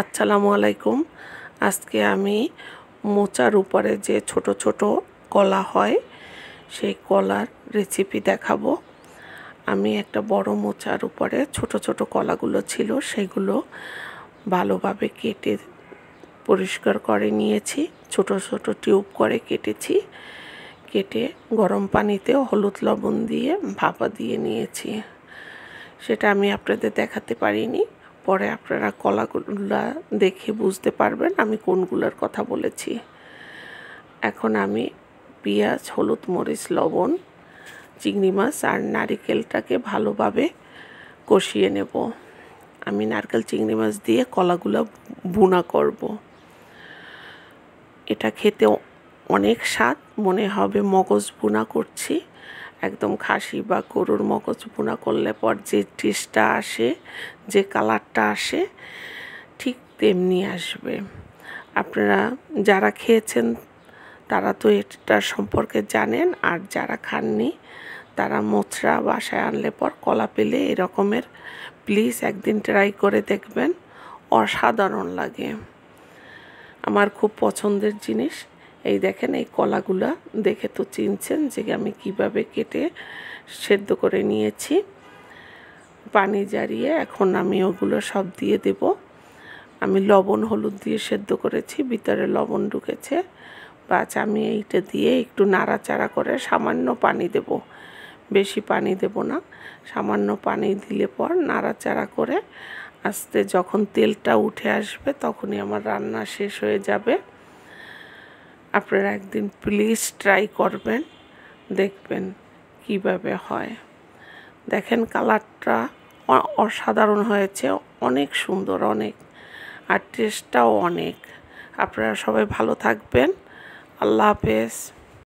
আসসালামু আলাইকুম। আজকে আমি মোচার উপরে যে ছোট ছোট কলা হয় সেই কলার রেসিপি দেখাবো। আমি একটা বড় মোচার উপরে ছোট ছোট কলাগুলো ছিল সেগুলো ভালোভাবে কেটে পরিষ্কার করে নিয়েছি, ছোট ছোট টিউব করে কেটেছি। কেটে গরম পানিতে হলুদ লবণ দিয়ে ভাপা দিয়ে নিয়েছি। সেটা আমি আপনাদের দেখাতে পারিনি, পরে আপনারা কলাগুলা দেখে বুঝতে পারবেন আমি কোনগুলোর কথা বলেছি। এখন আমি পেঁয়াজ, হলুদ, মরিচ, লবণ, চিংড়ি মাছ আর নারিকেলটাকে ভালোভাবে কষিয়ে নেব। আমি নারকেল চিংড়ি মাছ দিয়ে কলাগুলো ভুনা করব। এটা খেতে অনেক স্বাদ, মনে হবে মগজ ভুনা করছি। একদম খাসি বা গরুর মগজ ভুনা করলে পর যে টেস্টটা আসে, যে কালারটা আসে, ঠিক তেমনি আসবে। আপনারা যারা খেয়েছেন তারা তো এটার সম্পর্কে জানেন, আর যারা খাননি তারা মোচড়া বাসায় আনলে পর কলা পেলে এরকমের প্লিজ একদিন ট্রাই করে দেখবেন, অসাধারণ লাগে। আমার খুব পছন্দের জিনিস। এই দেখেন, এই কলাগুলা দেখে তো চিনছেন যে আমি কিভাবে কেটে সেদ্ধ করে নিয়েছি। পানি ঝরিয়ে এখন আমি ওগুলো সব দিয়ে দেব। আমি লবণ হলুদ দিয়ে সেদ্ধ করেছি, ভিতরে লবণ ঢুকেছে। বাস আমি এইটা দিয়ে একটু নাড়াচাড়া করে সামান্য পানি দেব, বেশি পানি দেব না। সামান্য পানি দিলে পর নাড়াচাড়া করে আস্তে যখন তেলটা উঠে আসবে তখনই আমার রান্না শেষ হয়ে যাবে। আপনারা একদিন প্লিজ ট্রাই করবেন, দেখবেন কিভাবে হয়। দেখেন কালারটা অসাধারণ হয়েছে, অনেক সুন্দর, অনেক, আর টেস্টটাও অনেক। আপনারা সবাই ভালো থাকবেন। আল্লাহ হাফেজ।